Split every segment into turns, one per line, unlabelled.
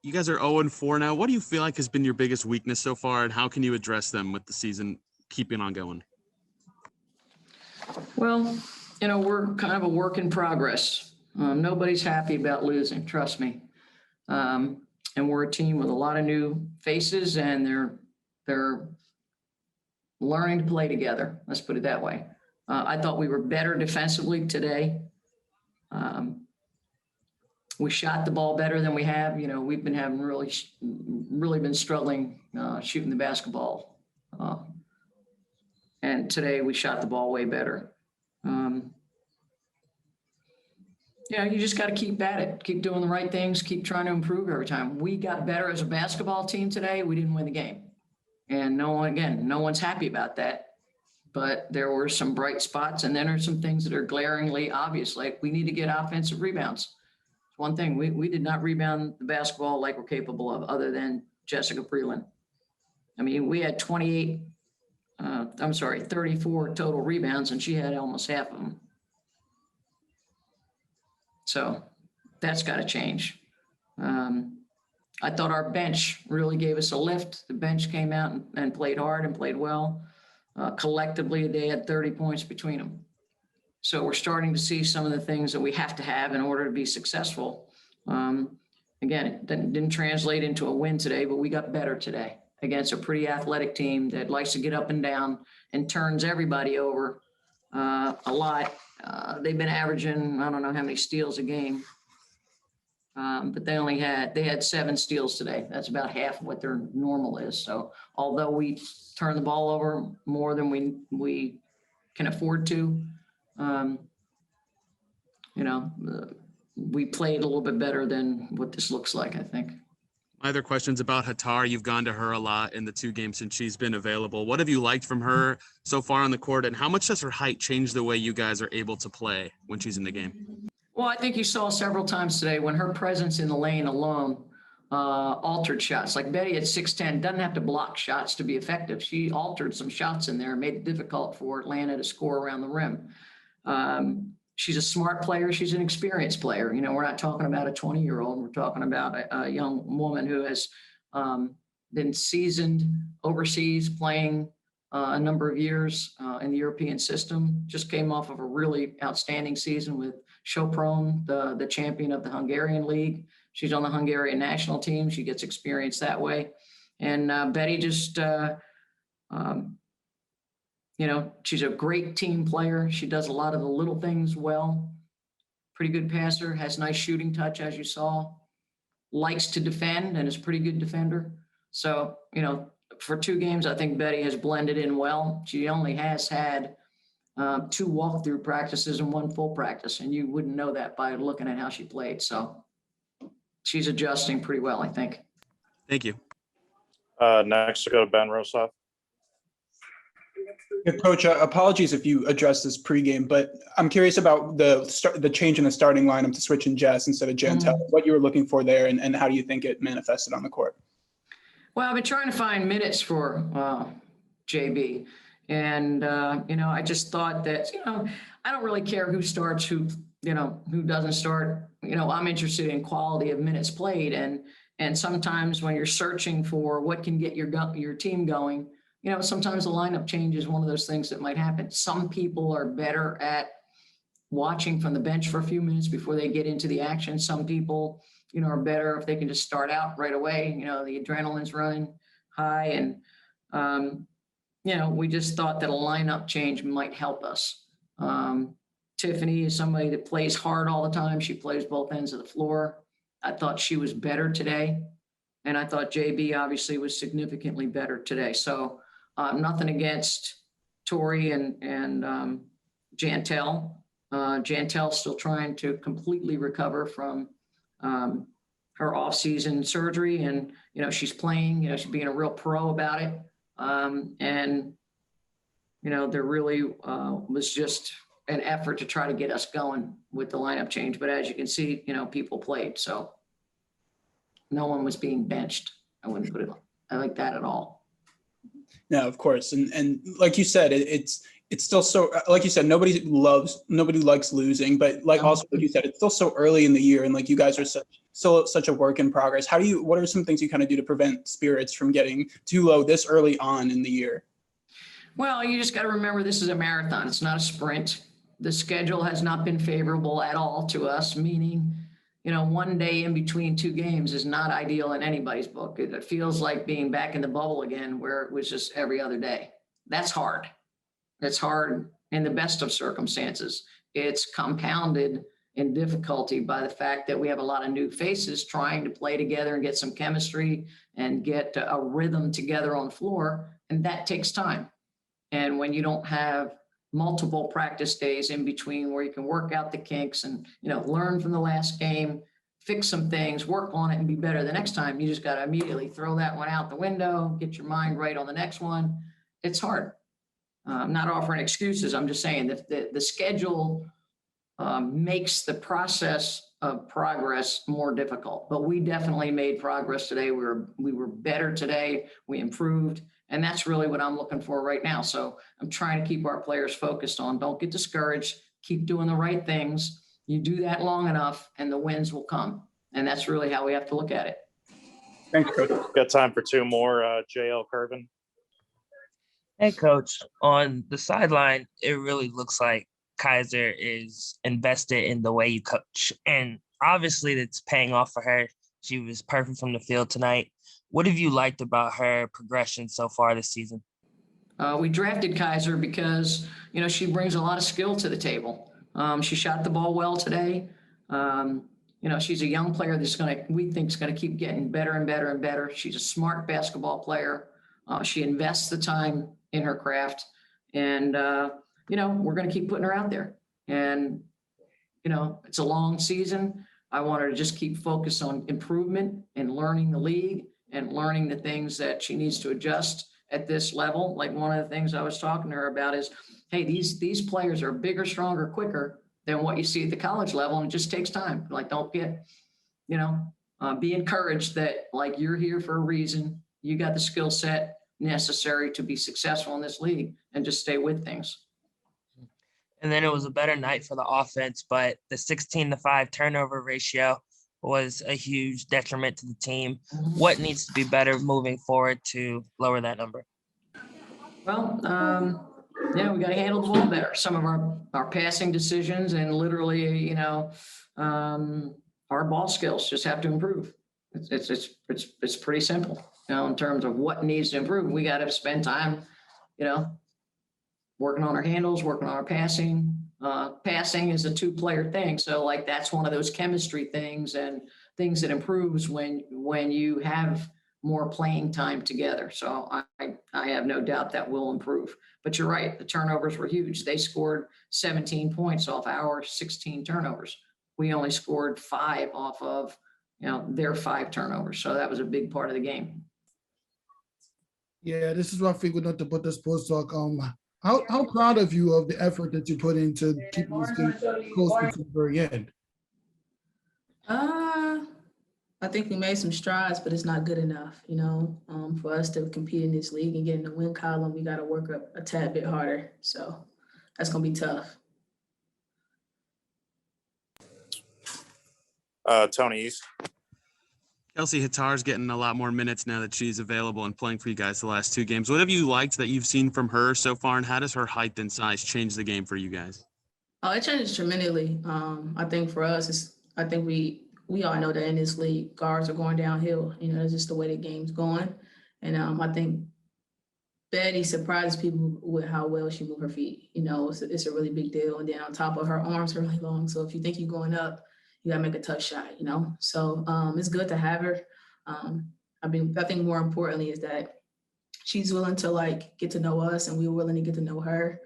You guys are 0-4 now. What do you feel like has been your biggest weakness so far, and how can you address them with the season keeping on going?
Well, we're kind of a work in progress. Nobody's happy about losing, trust me. And we're a team with a lot of new faces, and they're learning to play together. Let's put it that way. I thought we were better defensively today. We shot the ball better than we have. We've been having really been struggling shooting the basketball. And today we shot the ball way better. You just got to keep at it, keep doing the right things, keep trying to improve every time. We got better as a basketball team today. We didn't win the game. And no one's happy about that. But there were some bright spots, and then there's some things that are glaringly obvious, like we need to get offensive rebounds. It's one thing, we did not rebound the basketball like we're capable of, other than Jessica Breland. I mean, we had 34 total rebounds, and she had almost half of them. So that's got to change. I thought our bench really gave us a lift. The bench came out and played hard and played well. Collectively, they had 30 points between them. So we're starting to see some of the things that we have to have in order to be successful. Again, it didn't translate into a win today, but we got better today against a pretty athletic team that likes to get up and down and turns everybody over a lot. They've been averaging, I don't know how many steals a game, but they had 7 steals today. That's about half of what their normal is. So although we turn the ball over more than we can afford to, we played a little bit better than what this looks like, I think.
My other questions about Határ. You've gone to her a lot in the 2 games since she's been available. What have you liked from her so far on the court, and how much does her height change the way you guys are able to play when she's in the game?
Well, I think you saw several times today when her presence in the lane alone altered shots. Like Betti at 6'10" doesn't have to block shots to be effective. She altered some shots in there, made it difficult for Atlanta to score around the rim. She's a smart player. She's an experienced player. We're not talking about a 20-year-old. We're talking about a young woman who has been seasoned overseas, playing a number of years in the European system. Just came off of a really outstanding season with Sopron, the champion of the Hungarian league. She's on the Hungarian national team. She gets experience that way. And Betti just, she's a great team player. She does a lot of the little things well. Pretty good passer, has nice shooting touch, as you saw. Likes to defend and is a pretty good defender. So, for 2 games, I think Betti has blended in well. She only has had 2 walkthrough practices and 1 full practice, and you wouldn't know that by looking at how she played. So she's adjusting pretty well, I think.
Thank you.
Next, we'll go to Ben Rosoff.
Yeah, Coach, apologies if you addressed this pregame, but I'm curious about the change in the starting lineup to switch in Jess instead of Jantel. What you were looking for there, and how do you think it manifested on the court? Well,
I've been trying to find minutes for JB, and I just thought that I don't really care who starts, who doesn't start. I'm interested in quality of minutes played, and sometimes when you're searching for what can get your team going. Sometimes the lineup change is one of those things that might happen. Some people are better at watching from the bench for a few minutes before they get into the action. Some people, are better if they can just start out right away. The adrenaline's running high, and, we just thought that a lineup change might help us. Tiffany is somebody that plays hard all the time. She plays both ends of the floor. I thought she was better today, and I thought JB obviously was significantly better today. So, nothing against Tori and Jantel. Jantel's still trying to completely recover from her off-season surgery, and she's playing. She's being a real pro about it. And there really was just an effort to try to get us going with the lineup change. But as you can see, people played, so no one was being benched. I wouldn't put it like that at all.
No, of course. And like you said, it's still so, like you said, nobody likes losing, but also like you said, it's still so early in the year, and like you guys are such still such a work in progress. What are some things you kind of do to prevent spirits from getting too low this early on in the year?
Well, you just got to remember this is a marathon. It's not a sprint. The schedule has not been favorable at all to us, meaning, one day in between two games is not ideal in anybody's book. It feels like being back in the bubble again where it was just every other day. That's hard. It's hard in the best of circumstances. It's compounded in difficulty by the fact that we have a lot of new faces trying to play together and get some chemistry and get a rhythm together on the floor. And that takes time. And when you don't have multiple practice days in between where you can work out the kinks and, learn from the last game, fix some things, work on it and be better the next time, you just got to immediately throw that one out the window, get your mind right on the next one. It's hard. I'm not offering excuses. I'm just saying that the schedule makes the process of progress more difficult, but we definitely made progress today. We were better today. We improved, and that's really what I'm looking for right now. So I'm trying to keep our players focused on, don't get discouraged, keep doing the right things. You do that long enough and the wins will come. And that's really how we have to look at it.
Thanks, Coach.
Got time for two more. JL Curvin.
Hey, Coach. On the sideline, it really looks like Kaiser is invested in the way you coach. And obviously, it's paying off for her. She was perfect from the field tonight. What have you liked about her progression so far this season?
We drafted Kaiser because, she brings a lot of skill to the table. She shot the ball well today. She's a young player we think is going to keep getting better and better and better. She's a smart basketball player. She invests the time in her craft, and we're going to keep putting her out there. And it's a long season. I want her to just keep focused on improvement and learning the league and learning the things that she needs to adjust at this level. Like one of the things I was talking to her about is, hey, these players are bigger, stronger, quicker than what you see at the college level, and it just takes time. Like, don't get, be encouraged that like you're here for a reason. You got the skill set necessary to be successful in this league, and just stay with things.
And then it was a better night for the offense, but the 16-5 turnover ratio was a huge detriment to the team. What needs to be better moving forward to lower that number?
Well, we got to handle the ball better. Some of our passing decisions and literally, our ball skills just have to improve. It's pretty simple, in terms of what needs to improve. We got to spend time, working on our handles, working on our passing. Passing is a 2-player thing. So like, that's one of those chemistry things and things that improves when you have more playing time together. So I have no doubt that will improve. But you're right, the turnovers were huge. They scored 17 points off our 16 turnovers. We only scored 5 off of, their 5 turnovers. So that was a big part of the game.
Yeah, this is what I figured not to put the sports talk. How proud of you of the effort that you put into keeping this game close to the very end?
I think we made some strides, but it's not good enough. For us to compete in this league and get in the win column, we got to work a tad bit harder. So that's going to be tough.
Tony East.
Kelsey Határ's getting a lot more minutes now that she's available and playing for you guys the last 2 games. What have you liked that you've seen from her so far, and how does her height and size change the game for you guys?
Oh, it changes tremendously. I think for us, I think we all know that in this league, guards are going downhill. It's just the way the game's going. And I think Betty surprises people with how well she moves her feet. It's a really big deal. And then on top of her arms are really long. So if you think you're going up, you got to make a tough shot, So it's good to have her. I think more importantly is that she's willing to get to know us, and we're willing to get to know her.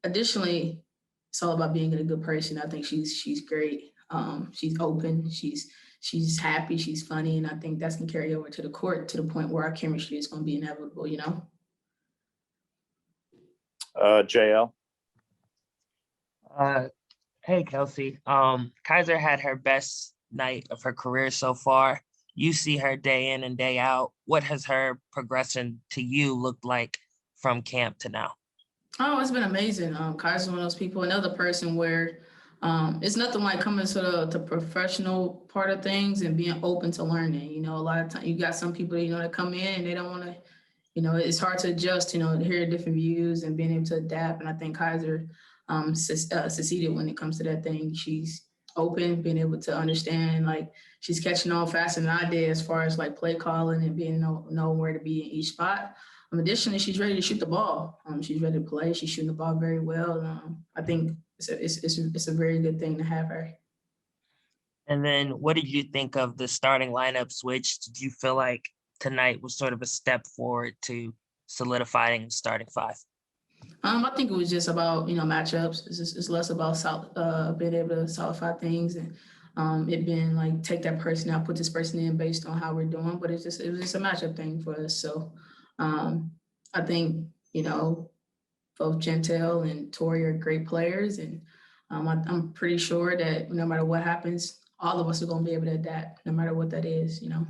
Additionally, it's all about being a good person. I think she's great. She's open. She's happy. She's funny, and I think that's gonna carry over to the court to the point where our chemistry is gonna be inevitable.
JL.
Hey, Kelsey. Kaiser had her best night of her career so far. You see her day in and day out. What has her progression to you looked like from camp to now?
Oh, it's been amazing. Kaiser's one of those people, another person where It's nothing like coming to the professional part of things and being open to learning. You know, a lot of times you got some people, you know, that come in and they don't want to, you know, it's hard to adjust, you know, to hear different views and being able to adapt. And I think Kaiser succeeded when it comes to that thing. She's open, being able to understand, like she's catching on faster than I did as far as like play calling and being know where to be in each spot. Additionally, she's ready to shoot the ball. She's ready to play. She's shooting the ball very well. I think it's a very good thing to have her.
And then what did you think of the starting lineup switch? Did you feel like tonight was sort of a step forward to solidifying the starting five?
I think it was just about, you know, matchups. It's less about being able to solidify things and it being like take that person out, put this person in based on how we're doing. But it was just a matchup thing for us. So I think, you know, both Gentel and Tori are great players, and I'm pretty sure that no matter what happens, all of us are going to be able to adapt, no matter what that is, you know.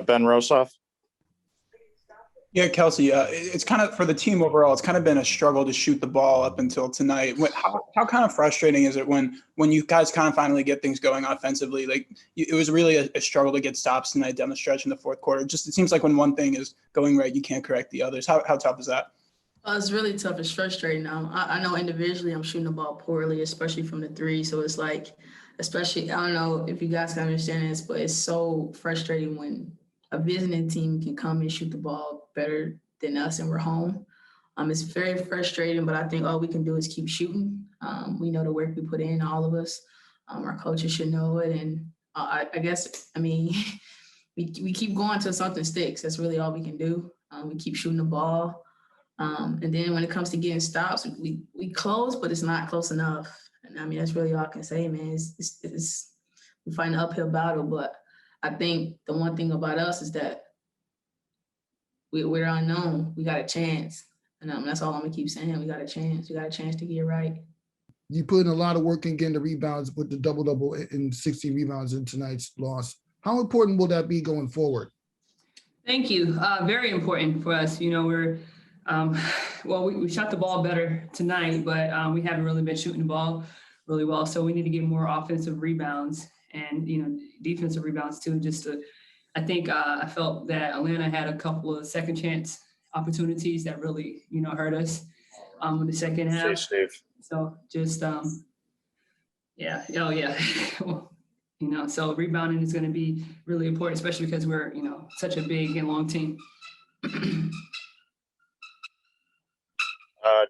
Ben Rosoff.
Yeah, Kelsey, it's kind of for the team overall, it's kind of been a struggle to shoot the ball up until tonight. How kind of frustrating is it when you guys kind of finally get things going offensively? Like it was really a struggle to get stops tonight down the stretch in the fourth quarter. Just it seems like when one thing is going right, you can't correct the others. How tough is that?
It's really tough. It's frustrating now. I know individually I'm shooting the ball poorly, especially from the three. So it's like, especially, I don't know if you guys can understand this, but it's so frustrating when a visiting team can come and shoot the ball better than us and we're home. It's very frustrating, but I think all we can do is keep shooting. We know the work we put in, all of us. Our coaches should know it. And I guess, I mean, we keep going till something sticks. That's really all we can do. We keep shooting the ball. And then when it comes to getting stops, we close, but it's not close enough. And I mean, that's really all I can say, man. It's we fight an uphill battle, but I think the one thing about us is that we're unknown. We got a chance. And that's all I'm gonna keep saying. We got a chance. We got a chance to get it right.
You put in a lot of work in getting the rebounds with the double-double and 16 rebounds in tonight's loss. How important will that be going forward?
Thank you. Very important for us. You know, we're we shot the ball better tonight, but we haven't really been shooting the ball really well. So we need to get more offensive rebounds and, you know, defensive rebounds too. I think I felt that Atlanta had a couple of second chance opportunities that really, you know, hurt us in the second half.
Steve.
So just, yeah. Oh, yeah. Well, you know, so rebounding is going to be really important, especially because we're, you know, such a big and long team.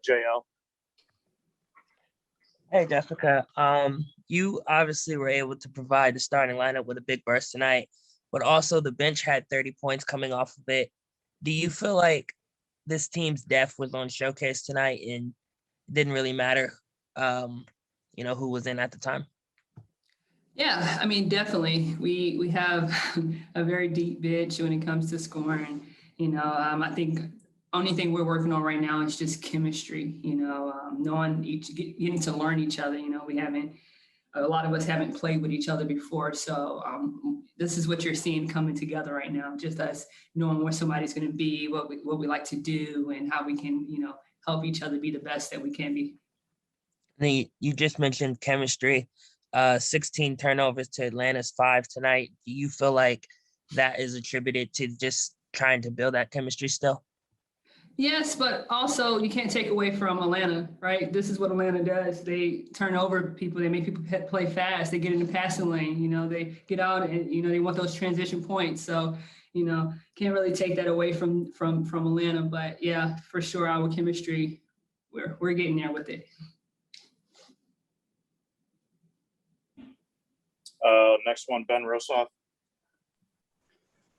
JL.
Hey, Jessica. You obviously were able to provide the starting lineup with a big burst tonight, but also the bench had 30 points coming off of it. Do you feel like this team's depth was on showcase tonight and it didn't really matter, you know, who was in at the time?
Yeah, I mean, definitely. We have a very deep bench when it comes to scoring. You know, I think only thing we're working on right now is just chemistry, you know, knowing getting to learn each other. You know, a lot of us haven't played with each other before. So this is what you're seeing coming together right now, just us knowing where somebody's going to be, what we like to do, and how we can, you know, help each other be the best that we can be.
You just mentioned chemistry, 16 turnovers to Atlanta's 5 tonight. Do you feel like that is attributed to just trying to build that chemistry still?
Yes, but also you can't take away from Atlanta, right? This is what Atlanta does. They turn over people. They make people play fast. They get in the passing lane. You know, they get out and, you know, they want those transition points. So, you know, can't really take that away from Atlanta. But, yeah, for sure, our chemistry, we're getting there with it.
Next one, Ben Rosoff.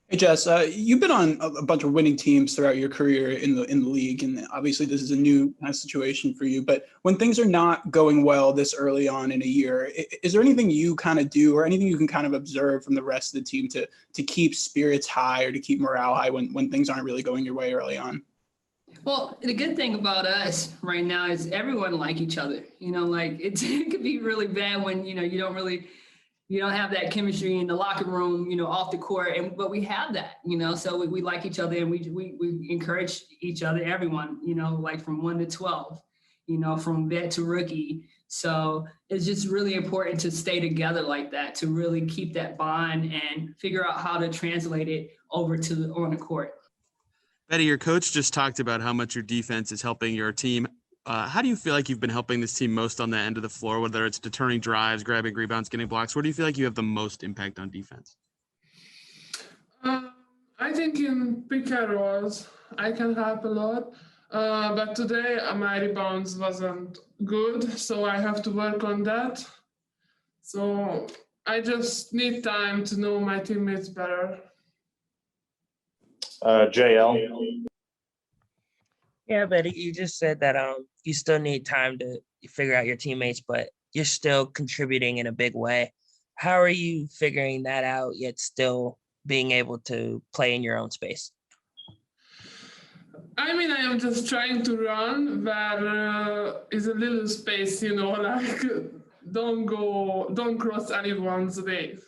Hey, Jess, you've been on a bunch of winning teams throughout your career in the league, and obviously this is a new kind of situation for you. But when things are not going well this early on in a year, is there anything you kind of do or anything you can kind of observe from the rest of the team to keep spirits high or to keep morale high when things aren't really going your way early on?
Well, the good thing about us right now is everyone like each other. You know, like it could be really bad when, you know, you don't really you don't have that chemistry in the locker room, off the court, but we have that, so we like each other, and we encourage each other, everyone, like from 1 to 12, from vet to rookie. So it's just really important to stay together like that, to really keep that bond and figure out how to translate it over on the court.
Betti, your coach just talked about how much your defense is helping your team. How do you feel like you've been helping this team most on that end of the floor, whether it's deterring drives, grabbing rebounds, getting blocks? Where do you feel like you have the most impact on defense?
I think in pick and rolls, I can help a lot. But today my rebounds wasn't good, so I have to work on that. So I just need time to know my teammates better.
JL.
Yeah, Betti, you just said that you still need time to figure out your teammates, but you're still contributing in a big way. How are you figuring that out, yet still being able to play in your own space?
I mean, I am just trying to run where is a little space, like don't cross anyone's way.